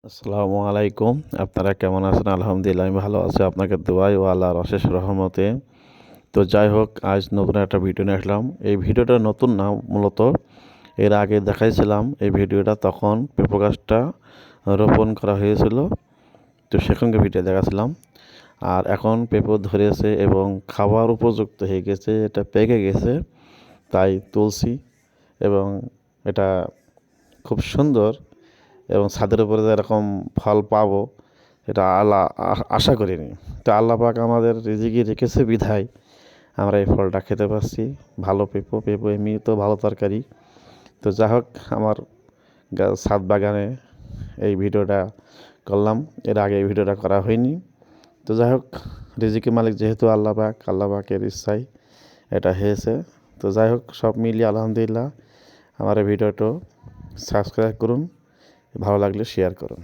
আসসালামু আলাইকুম। আপনারা কেমন আছেন? আলহামদুলিল্লাহ আমি ভালো আছি। আপনাকে দোয়ায় ও আল্লাহর অশেষ রহমতে। তো যাই হোক, আজ নতুন একটা ভিডিও নিয়ে আসলাম। এই ভিডিওটা নতুন না, মূলত এর আগে দেখাইছিলাম এই ভিডিওটা, তখন পেঁপে গাছটা রোপণ করা হয়েছিল। তো সেখানকার ভিডিও দেখাছিলাম। আর এখন পেঁপে ধরেছে এবং খাওয়ার উপযুক্ত হয়ে গেছে, এটা পেকে গেছে, তাই তুলছি। এবং এটা খুব সুন্দর, এবং ছাদের উপরে যে এরকম ফল পাবো এটা আশা করিনি। তো আল্লাহ পাক আমাদের রিজিকে রেখেছে বিধায় আমরা এই ফলটা খেতে পারছি। ভালো পেঁপো এমনি তো ভালো তরকারি। তো যা হোক, আমার ছাদ বাগানে এই ভিডিওটা করলাম। এর আগে এই ভিডিওটা করা হয়নি। তো যাই হোক, রিজিকের মালিক যেহেতু আল্লাহ পাকের ইচ্ছায় এটা হয়েছে। তো যাই হোক, সব মিলিয়ে আলহামদুলিল্লাহ। আমার এই ভিডিওটা সাবস্ক্রাইব করুন, ভালো লাগলে শেয়ার করুন।